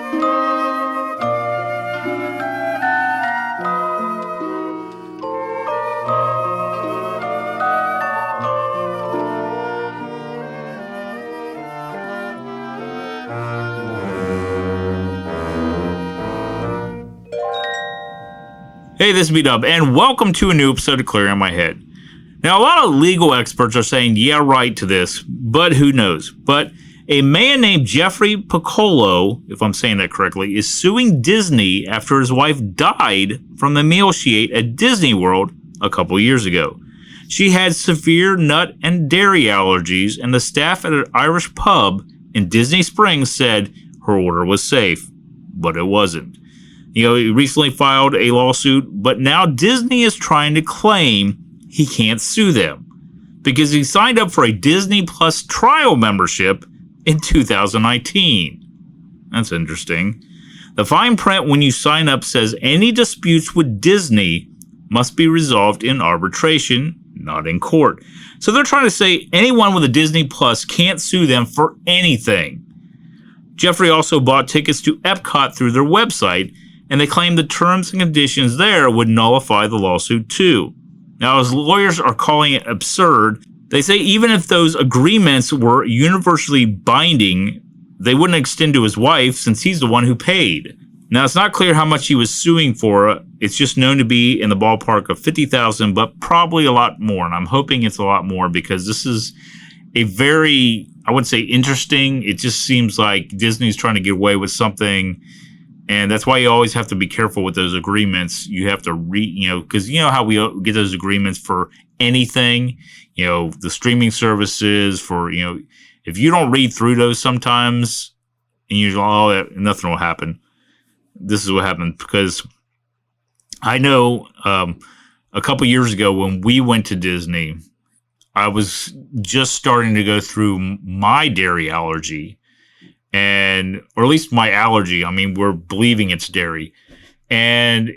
Hey, this is B-Dub, and welcome to a new episode of Clearing My Head. Now, a lot of legal experts are saying, yeah, right to this, but who knows? But a man named Jeffrey Piccolo, if I'm saying that correctly, is suing Disney after his wife died from the meal she ate at Disney World a couple years ago. She had severe nut and dairy allergies, and the staff at an Irish pub in Disney Springs said her order was safe, but it wasn't. He recently filed a lawsuit, but now Disney is trying to claim he can't sue them because he signed up for a Disney Plus trial membership in 2019. That's interesting. The fine print when you sign up says any disputes with Disney must be resolved in arbitration, not in court. So they're trying to say anyone with a Disney Plus can't sue them for anything. Jeffrey also bought tickets to Epcot through their website, and they claim the terms and conditions there would nullify the lawsuit too. Now, as lawyers are calling it absurd, they say even if those agreements were universally binding, they wouldn't extend to his wife since he's the one who paid. Now, it's not clear how much he was suing for. It's just known to be in the ballpark of $50,000, but probably a lot more. And I'm hoping it's a lot more because this is a very, I wouldn't say interesting. It just seems like Disney's trying to get away with something. And that's why you always have to be careful with those agreements. You have to because you know how we get those agreements for anything, the streaming services for, if you don't read through those sometimes and you're like, nothing will happen. This is what happened because I know a couple years ago when we went to Disney, I was just starting to go through my dairy allergy. Or at least my allergy. I mean, we're believing it's dairy, and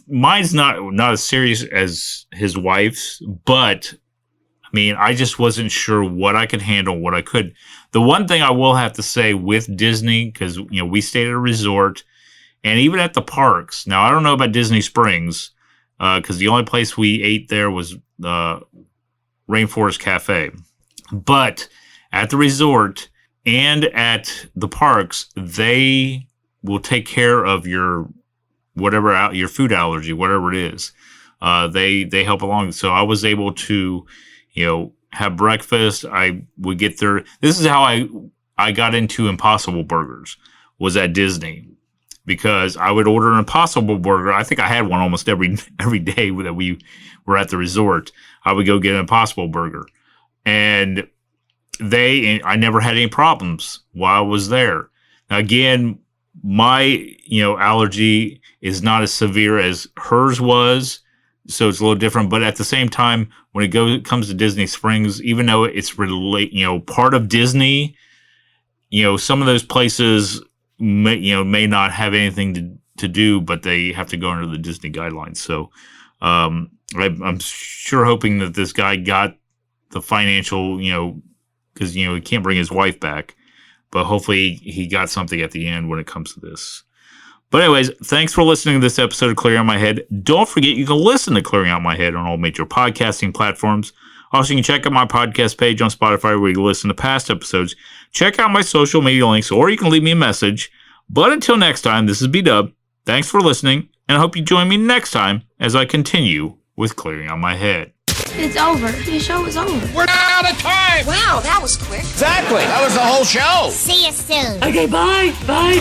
mine's not as serious as his wife's. But I mean, I just wasn't sure what I could handle, what I could. The one thing I will have to say with Disney, because we stayed at a resort, and even at the parks. Now I don't know about Disney Springs, because the only place we ate there was the Rainforest Cafe, but at the resort. And at the parks, they will take care of your your food allergy, whatever it is. They help along. So I was able to, have breakfast. I would get there. This is how I got into Impossible Burgers, was at Disney, because I would order an Impossible Burger. I think I had one almost every day that we were at the resort. I would go get an Impossible Burger, and I never had any problems while I was there. Now, again, my, allergy is not as severe as hers was, so it's a little different. But at the same time, when it comes to Disney Springs, even though it's part of Disney, some of those places may not have anything to do, but they have to go under the Disney guidelines. So, I'm sure hoping that this guy got the financial, because, he can't bring his wife back. But hopefully he got something at the end when it comes to this. But anyways, thanks for listening to this episode of Clearing Out My Head. Don't forget you can listen to Clearing Out My Head on all major podcasting platforms. Also, you can check out my podcast page on Spotify where you can listen to past episodes. Check out my social media links, or you can leave me a message. But until next time, this is B-Dub. Thanks for listening, and I hope you join me next time as I continue with Clearing Out My Head. It's over. Your show is over. We're out of time. Wow, that was quick. Exactly. That was the whole show. See you soon. Okay, bye. Bye.